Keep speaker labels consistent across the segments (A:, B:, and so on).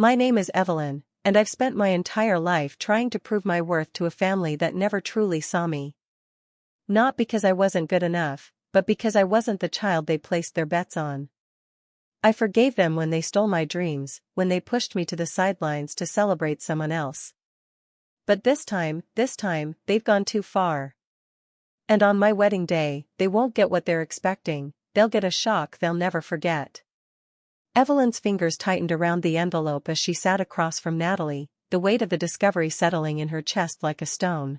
A: My name is Evelyn, and I've spent my entire life trying to prove my worth to a family that never truly saw me. Not because I wasn't good enough, but because I wasn't the child they placed their bets on. I forgave them when they stole my dreams, when they pushed me to the sidelines to celebrate someone else. But this time, they've gone too far. And on my wedding day, they won't get what they're expecting, they'll get a shock they'll never forget. Evelyn's fingers tightened around the envelope as she sat across from Natalie, the weight of the discovery settling in her chest like a stone.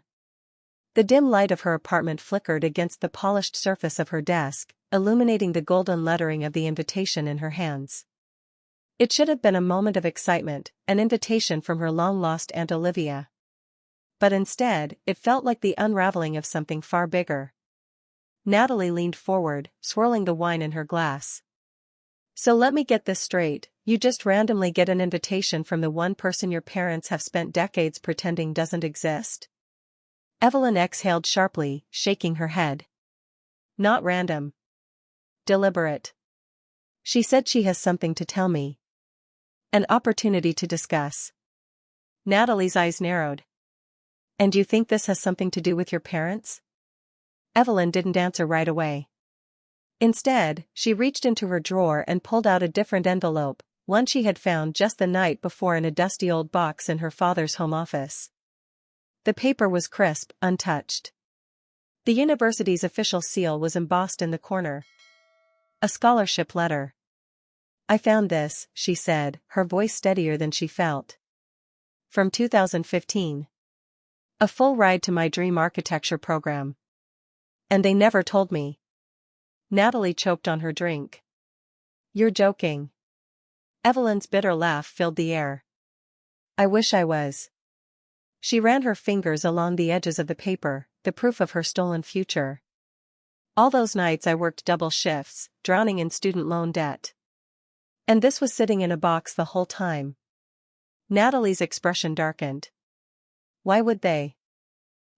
A: The dim light of her apartment flickered against the polished surface of her desk, illuminating the golden lettering of the invitation in her hands. It should have been a moment of excitement, an invitation from her long-lost Aunt Olivia. But instead, it felt like the unraveling of something far bigger. Natalie leaned forward, swirling the wine in her glass. So let me get this straight, you just randomly get an invitation from the one person your parents have spent decades pretending doesn't exist? Evelyn exhaled sharply, shaking her head. Not random. Deliberate. She said she has something to tell me. An opportunity to discuss. Natalie's eyes narrowed. And you think this has something to do with your parents? Evelyn didn't answer right away. Instead, she reached into her drawer and pulled out a different envelope, one she had found just the night before in a dusty old box in her father's home office. The paper was crisp, untouched. The university's official seal was embossed in the corner. A scholarship letter. I found this, she said, her voice steadier than she felt. From 2015. A full ride to my dream architecture program. And they never told me. Natalie choked on her drink. You're joking. Evelyn's bitter laugh filled the air. I wish I was. She ran her fingers along the edges of the paper, the proof of her stolen future. All those nights I worked double shifts, drowning in student loan debt. And this was sitting in a box the whole time. Natalie's expression darkened. Why would they?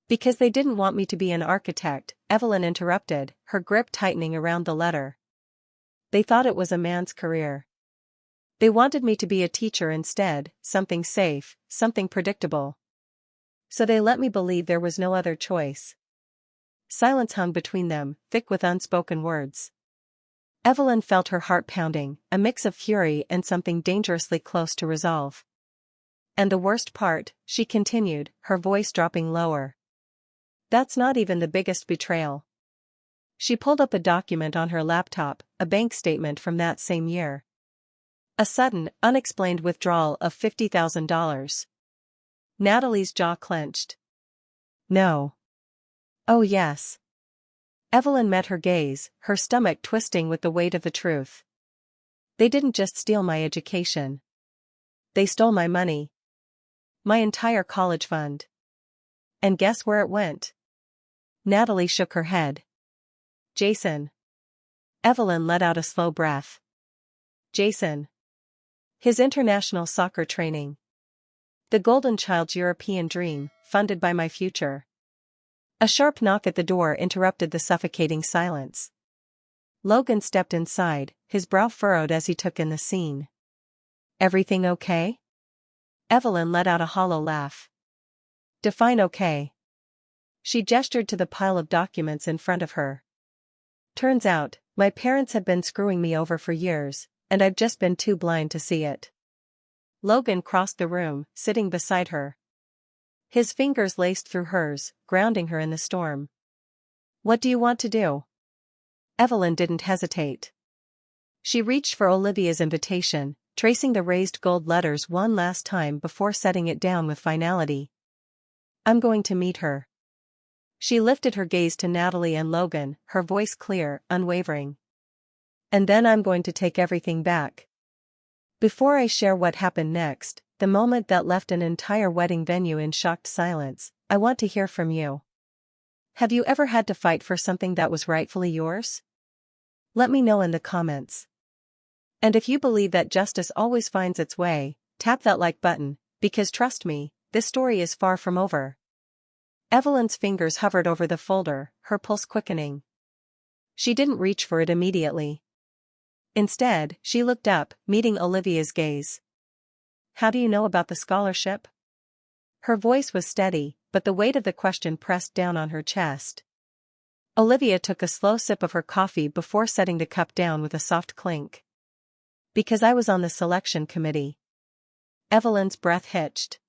A: Because they didn't want me to be an architect, Evelyn interrupted, her grip tightening around the letter. They thought it was a man's career. They wanted me to be a teacher instead, something safe, something predictable. So they let me believe there was no other choice. Silence hung between them, thick with unspoken words. Evelyn felt her heart pounding, a mix of fury and something dangerously close to resolve. And the worst part, she continued, her voice dropping lower. That's not even the biggest betrayal. She pulled up a document on her laptop, a bank statement from that same year. A sudden, unexplained withdrawal of $50,000. Natalie's jaw clenched. No. Oh yes. Evelyn met her gaze, her stomach twisting with the weight of the truth. They didn't just steal my education. They stole my money. My entire college fund. And guess where it went? Natalie shook her head. Jason. Evelyn let out a slow breath. Jason. His international soccer training. The golden child's European dream, funded by my future. A sharp knock at the door interrupted the suffocating silence. Logan stepped inside, his brow furrowed as he took in the scene. Everything okay? Evelyn let out a hollow laugh. Define okay. She gestured to the pile of documents in front of her. Turns out, my parents have been screwing me over for years, and I've just been too blind to see it. Logan crossed the room, sitting beside her. His fingers laced through hers, grounding her in the storm. What do you want to do? Evelyn didn't hesitate. She reached for Olivia's invitation, tracing the raised gold letters one last time before setting it down with finality. I'm going to meet her. She lifted her gaze to Natalie and Logan, her voice clear, unwavering. And then I'm going to take everything back. Before I share what happened next, the moment that left an entire wedding venue in shocked silence, I want to hear from you. Have you ever had to fight for something that was rightfully yours? Let me know in the comments. And if you believe that justice always finds its way, tap that like button, because trust me, this story is far from over. Evelyn's fingers hovered over the folder, her pulse quickening. She didn't reach for it immediately. Instead, she looked up, meeting Olivia's gaze. How do you know about the scholarship? Her voice was steady, but the weight of the question pressed down on her chest. Olivia took a slow sip of her coffee before setting the cup down with a soft clink. Because I was on the selection committee. Evelyn's breath hitched.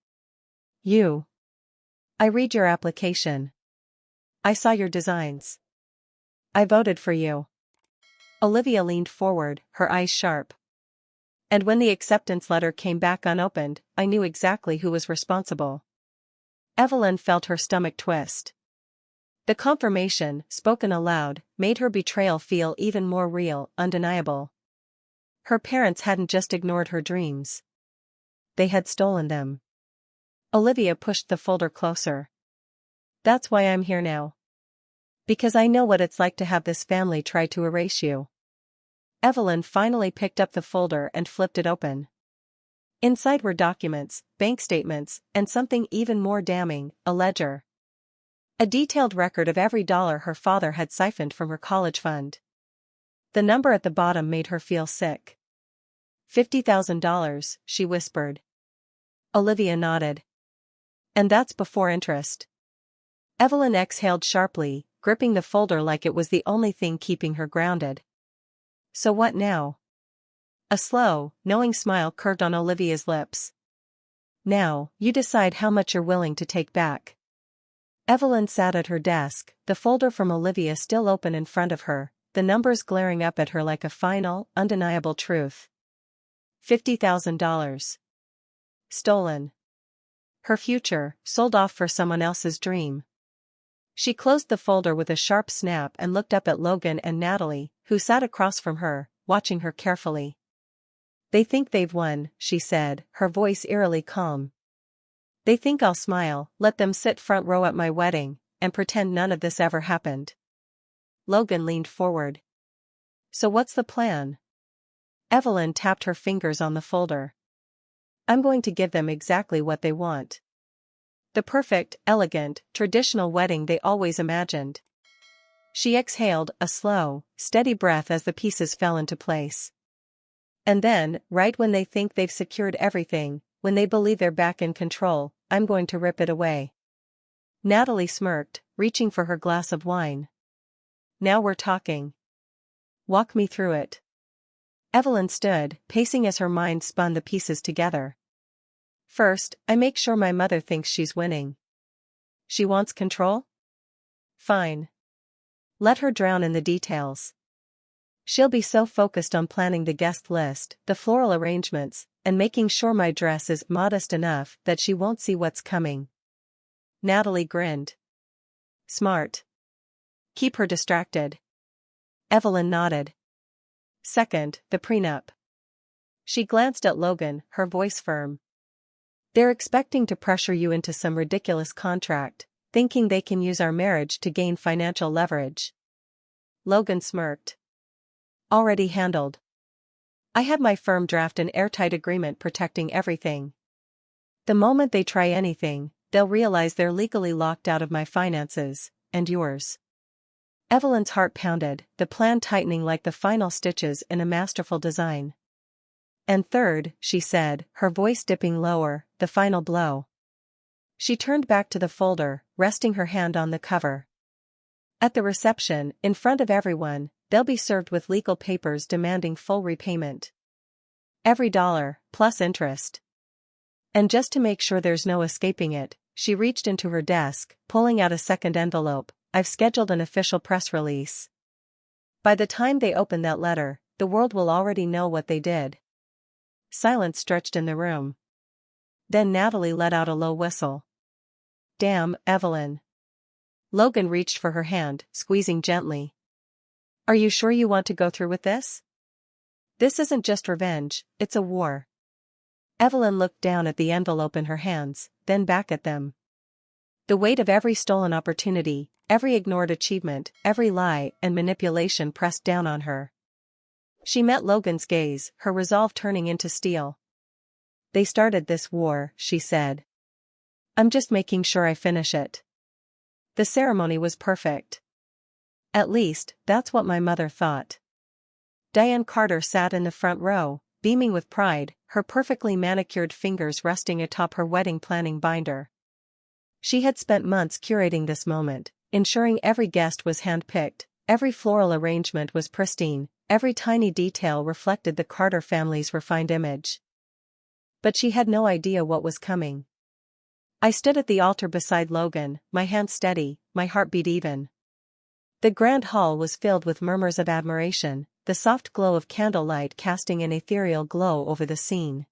A: You. I read your application. I saw your designs. I voted for you. Olivia leaned forward, her eyes sharp. And when the acceptance letter came back unopened, I knew exactly who was responsible. Evelyn felt her stomach twist. The confirmation, spoken aloud, made her betrayal feel even more real, undeniable. Her parents hadn't just ignored her dreams. They had stolen them. Olivia pushed the folder closer. That's why I'm here now. Because I know what it's like to have this family try to erase you. Evelyn finally picked up the folder and flipped it open. Inside were documents, bank statements, and something even more damning, a ledger. A detailed record of every dollar her father had siphoned from her college fund. The number at the bottom made her feel sick. $50,000, she whispered. Olivia nodded. And that's before interest. Evelyn exhaled sharply, gripping the folder like it was the only thing keeping her grounded. So what now? A slow, knowing smile curved on Olivia's lips. Now, you decide how much you're willing to take back. Evelyn sat at her desk, the folder from Olivia still open in front of her, the numbers glaring up at her like a final, undeniable truth. $50,000. Stolen. Her future, sold off for someone else's dream. She closed the folder with a sharp snap and looked up at Logan and Natalie, who sat across from her, watching her carefully. They think they've won, she said, her voice eerily calm. They think I'll smile, let them sit front row at my wedding, and pretend none of this ever happened. Logan leaned forward. So what's the plan? Evelyn tapped her fingers on the folder. I'm going to give them exactly what they want. The perfect, elegant, traditional wedding they always imagined. She exhaled, a slow, steady breath as the pieces fell into place. And then, right when they think they've secured everything, when they believe they're back in control, I'm going to rip it away. Natalie smirked, reaching for her glass of wine. Now we're talking. Walk me through it. Evelyn stood, pacing as her mind spun the pieces together. First, I make sure my mother thinks she's winning. She wants control? Fine. Let her drown in the details. She'll be so focused on planning the guest list, the floral arrangements, and making sure my dress is modest enough that she won't see what's coming. Natalie grinned. Smart. Keep her distracted. Evelyn nodded. Second, the prenup. She glanced at Logan, her voice firm. They're expecting to pressure you into some ridiculous contract, thinking they can use our marriage to gain financial leverage. Logan smirked. Already handled. I had my firm draft an airtight agreement protecting everything. The moment they try anything, they'll realize they're legally locked out of my finances, and yours. Evelyn's heart pounded, the plan tightening like the final stitches in a masterful design. And third, she said, her voice dipping lower, the final blow. She turned back to the folder, resting her hand on the cover. At the reception, in front of everyone, they'll be served with legal papers demanding full repayment. Every dollar, plus interest. And just to make sure there's no escaping it, she reached into her desk, pulling out a second envelope. I've scheduled an official press release. By the time they open that letter, the world will already know what they did. Silence stretched in the room. Then Natalie let out a low whistle. Damn, Evelyn. Logan reached for her hand, squeezing gently. Are you sure you want to go through with this? This isn't just revenge, it's a war. Evelyn looked down at the envelope in her hands, then back at them. The weight of every stolen opportunity, every ignored achievement, every lie and manipulation pressed down on her. She met Logan's gaze, her resolve turning into steel. They started this war, she said. I'm just making sure I finish it. The ceremony was perfect. At least, that's what my mother thought. Diane Carter sat in the front row, beaming with pride, her perfectly manicured fingers resting atop her wedding planning binder. She had spent months curating this moment, ensuring every guest was hand-picked, every floral arrangement was pristine, every tiny detail reflected the Carter family's refined image. But she had no idea what was coming. I stood at the altar beside Logan, my hands steady, my heartbeat even. The grand hall was filled with murmurs of admiration, the soft glow of candlelight casting an ethereal glow over the scene.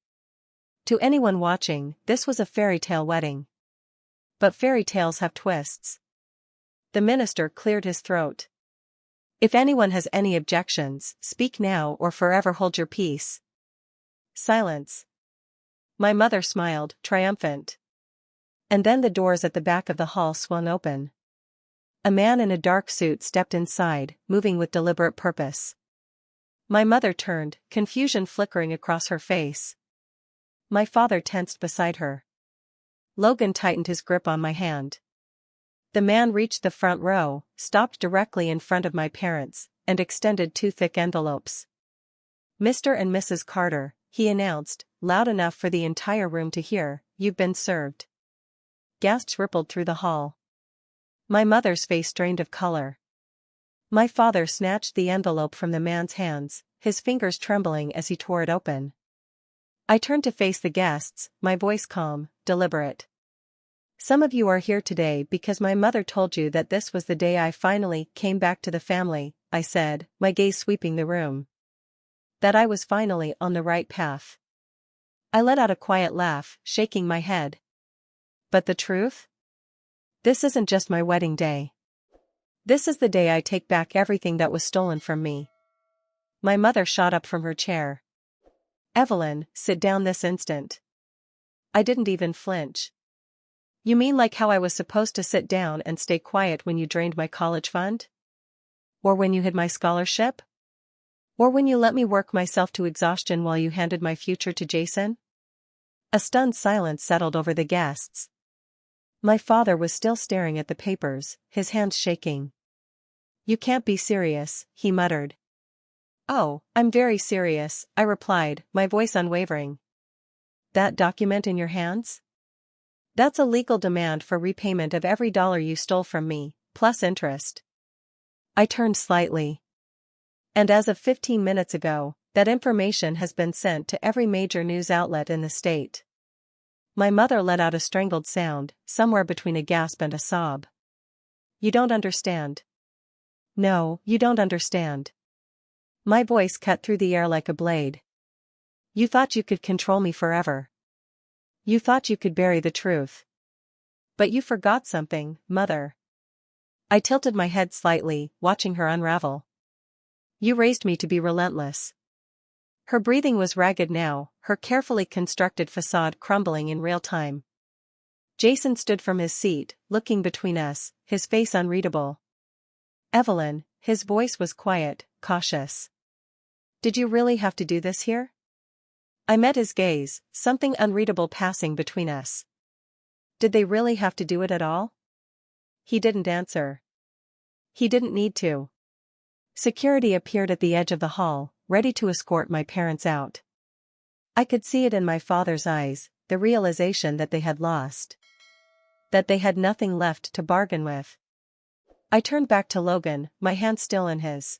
A: To anyone watching, this was a fairy tale wedding. But fairy tales have twists. The minister cleared his throat. If anyone has any objections, speak now or forever hold your peace. Silence. My mother smiled, triumphant. And then the doors at the back of the hall swung open. A man in a dark suit stepped inside, moving with deliberate purpose. My mother turned, confusion flickering across her face. My father tensed beside her. Logan tightened his grip on my hand. The man reached the front row, stopped directly in front of my parents, and extended 2 thick envelopes. "Mr. and Mrs. Carter," he announced, loud enough for the entire room to hear, "you've been served." Gasps rippled through the hall. My mother's face drained of color. My father snatched the envelope from the man's hands, his fingers trembling as he tore it open. I turned to face the guests, my voice calm, deliberate. "Some of you are here today because my mother told you that this was the day I finally came back to the family," I said, my gaze sweeping the room. That I was finally on the right path. I let out a quiet laugh, shaking my head. But the truth? This isn't just my wedding day. This is the day I take back everything that was stolen from me. My mother shot up from her chair. "Evelyn, sit down this instant." I didn't even flinch. "You mean like how I was supposed to sit down and stay quiet when you drained my college fund? Or when you hid my scholarship? Or when you let me work myself to exhaustion while you handed my future to Jason?" A stunned silence settled over the guests. My father was still staring at the papers, his hands shaking. "You can't be serious," he muttered. "Oh, I'm very serious," I replied, my voice unwavering. "That document in your hands? That's a legal demand for repayment of every dollar you stole from me, plus interest." I turned slightly. "And as of 15 minutes ago, that information has been sent to every major news outlet in the state." My mother let out a strangled sound, somewhere between a gasp and a sob. "You don't understand." "No, you don't understand." My voice cut through the air like a blade. "You thought you could control me forever. You thought you could bury the truth. But you forgot something, Mother." I tilted my head slightly, watching her unravel. "You raised me to be relentless." Her breathing was ragged now, her carefully constructed facade crumbling in real time. Jason stood from his seat, looking between us, his face unreadable. "Evelyn," his voice was quiet, cautious. "Did you really have to do this here?" I met his gaze, something unreadable passing between us. Did they really have to do it at all? He didn't answer. He didn't need to. Security appeared at the edge of the hall, ready to escort my parents out. I could see it in my father's eyes, the realization that they had lost. That they had nothing left to bargain with. I turned back to Logan, my hand still in his.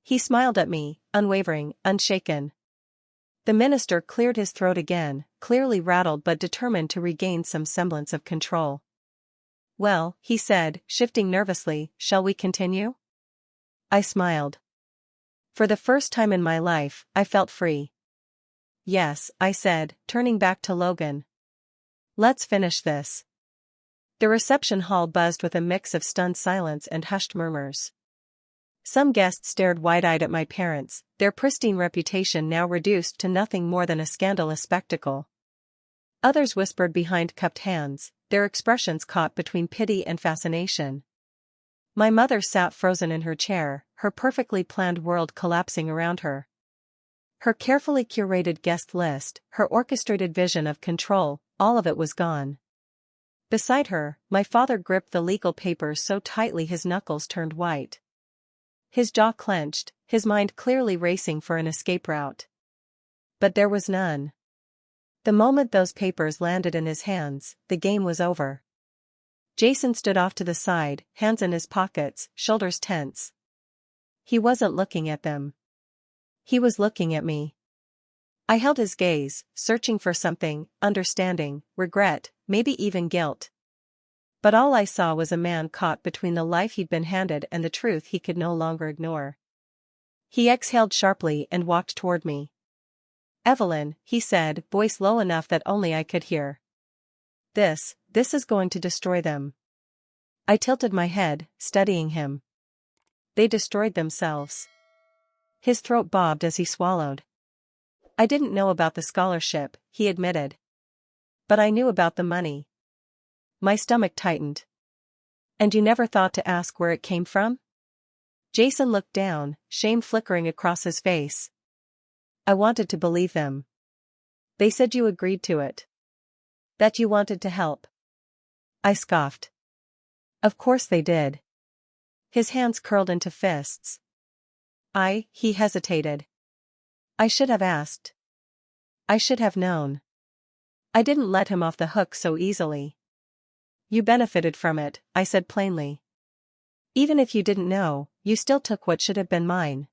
A: He smiled at me, unwavering, unshaken. The minister cleared his throat again, clearly rattled but determined to regain some semblance of control. "Well," he said, shifting nervously, "shall we continue?" I smiled. For the first time in my life, I felt free. "Yes," I said, turning back to Logan. "Let's finish this." The reception hall buzzed with a mix of stunned silence and hushed murmurs. Some guests stared wide-eyed at my parents, their pristine reputation now reduced to nothing more than a scandalous spectacle. Others whispered behind cupped hands, their expressions caught between pity and fascination. My mother sat frozen in her chair, her perfectly planned world collapsing around her. Her carefully curated guest list, her orchestrated vision of control, all of it was gone. Beside her, my father gripped the legal papers so tightly his knuckles turned white. His jaw clenched, his mind clearly racing for an escape route. But there was none. The moment those papers landed in his hands, the game was over. Jason stood off to the side, hands in his pockets, shoulders tense. He wasn't looking at them. He was looking at me. I held his gaze, searching for something, understanding, regret, maybe even guilt. But all I saw was a man caught between the life he'd been handed and the truth he could no longer ignore. He exhaled sharply and walked toward me. "Evelyn," he said, voice low enough that only I could hear. This is going to destroy them." I tilted my head, studying him. "They destroyed themselves." His throat bobbed as he swallowed. "I didn't know about the scholarship," he admitted. "But I knew about the money." My stomach tightened. "And you never thought to ask where it came from?" Jason looked down, shame flickering across his face. "I wanted to believe them. They said you agreed to it. That you wanted to help." I scoffed. "Of course they did." His hands curled into fists. He hesitated. "I should have asked. I should have known." I didn't let him off the hook so easily. "You benefited from it," I said plainly. "Even if you didn't know, you still took what should have been mine."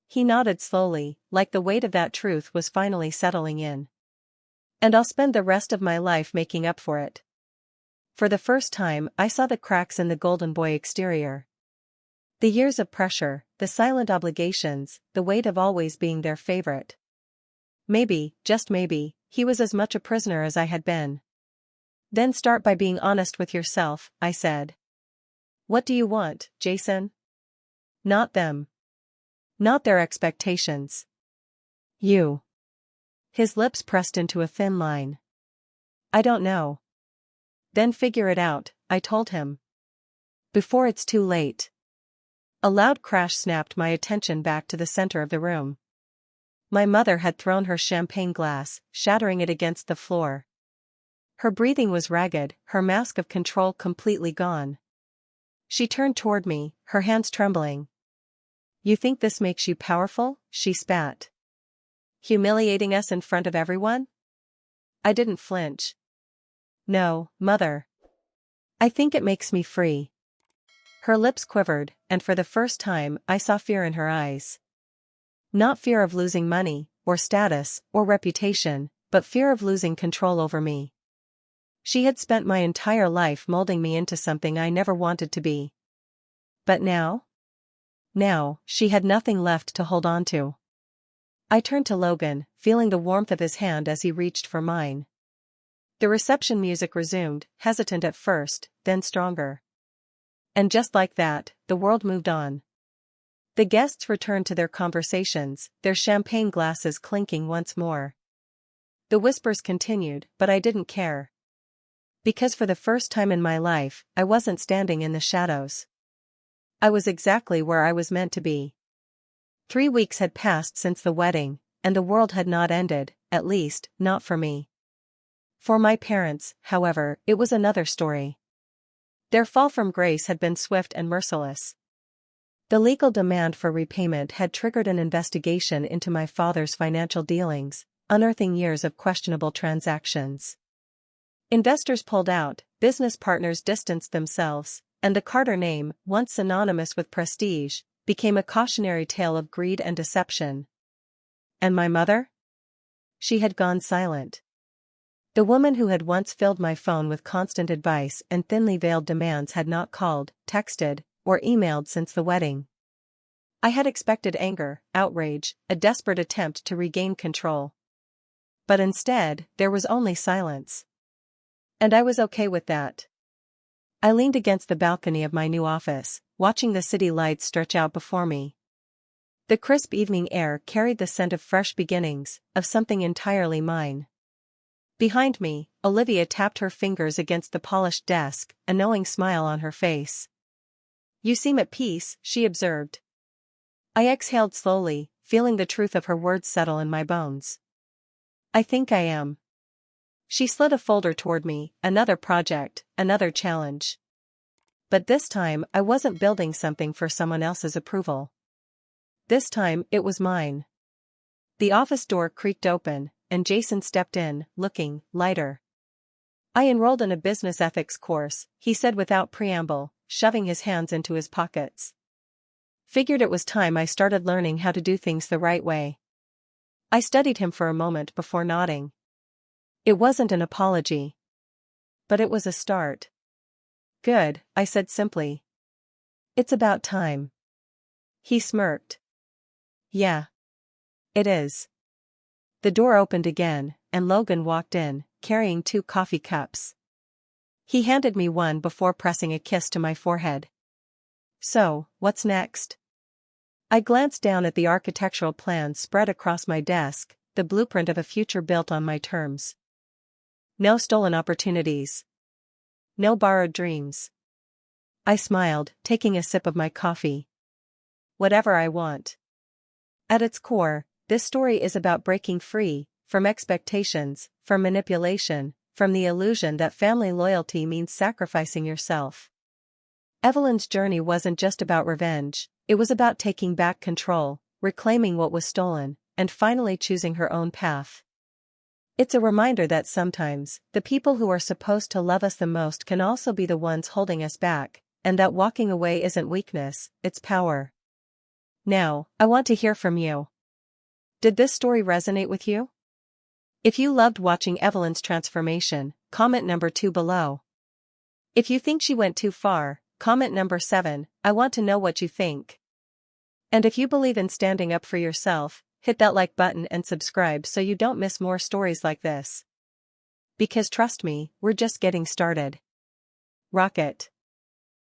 A: He nodded slowly, like the weight of that truth was finally settling in. "And I'll spend the rest of my life making up for it." For the first time, I saw the cracks in the golden boy exterior. The years of pressure, the silent obligations, the weight of always being their favorite. Maybe, just maybe, he was as much a prisoner as I had been. "Then start by being honest with yourself," I said. "What do you want, Jason?" "Not them. Not their expectations. You." His lips pressed into a thin line. "I don't know." "Then figure it out," I told him. "Before it's too late." A loud crash snapped my attention back to the center of the room. My mother had thrown her champagne glass, shattering it against the floor. Her breathing was ragged, her mask of control completely gone. She turned toward me, her hands trembling. "You think this makes you powerful?" she spat. "Humiliating us in front of everyone?" I didn't flinch. "No, Mother. I think it makes me free." Her lips quivered, and for the first time I saw fear in her eyes. Not fear of losing money, or status, or reputation, but fear of losing control over me. She had spent my entire life molding me into something I never wanted to be. But now? Now, she had nothing left to hold on to. I turned to Logan, feeling the warmth of his hand as he reached for mine. The reception music resumed, hesitant at first, then stronger. And just like that, the world moved on. The guests returned to their conversations, their champagne glasses clinking once more. The whispers continued, but I didn't care. Because for the first time in my life, I wasn't standing in the shadows. I was exactly where I was meant to be. 3 weeks had passed since the wedding, and the world had not ended, at least, not for me. For my parents, however, it was another story. Their fall from grace had been swift and merciless. The legal demand for repayment had triggered an investigation into my father's financial dealings, unearthing years of questionable transactions. Investors pulled out, business partners distanced themselves, and the Carter name, once synonymous with prestige, became a cautionary tale of greed and deception. And my mother? She had gone silent. The woman who had once filled my phone with constant advice and thinly veiled demands had not called, texted, or emailed since the wedding. I had expected anger, outrage, a desperate attempt to regain control. But instead, there was only silence. And I was okay with that. I leaned against the balcony of my new office, watching the city lights stretch out before me. The crisp evening air carried the scent of fresh beginnings, of something entirely mine. Behind me, Olivia tapped her fingers against the polished desk, a knowing smile on her face. "You seem at peace," she observed. I exhaled slowly, feeling the truth of her words settle in my bones. "I think I am." She slid a folder toward me, another project, another challenge. But this time I wasn't building something for someone else's approval. This time it was mine. The office door creaked open, and Jason stepped in, looking lighter. "I enrolled in a business ethics course," he said without preamble, shoving his hands into his pockets. "Figured it was time I started learning how to do things the right way." I studied him for a moment before nodding. It wasn't an apology. But it was a start. "Good," I said simply. "It's about time." He smirked. "Yeah. It is." The door opened again, and Logan walked in, carrying 2 coffee cups. He handed me one before pressing a kiss to my forehead. "So, what's next?" I glanced down at the architectural plans spread across my desk, the blueprint of a future built on my terms. No stolen opportunities. No borrowed dreams. I smiled, taking a sip of my coffee. Whatever I want. At its core, this story is about breaking free from expectations, from manipulation, from the illusion that family loyalty means sacrificing yourself. Evelyn's journey wasn't just about revenge, it was about taking back control, reclaiming what was stolen, and finally choosing her own path. It's a reminder that sometimes, the people who are supposed to love us the most can also be the ones holding us back, and that walking away isn't weakness, it's power. Now, I want to hear from you. Did this story resonate with you? If you loved watching Evelyn's transformation, comment number 2 below. If you think she went too far, comment number 7, I want to know what you think. And if you believe in standing up for yourself, hit that like button and subscribe so you don't miss more stories like this. Because trust me, we're just getting started. Rocket.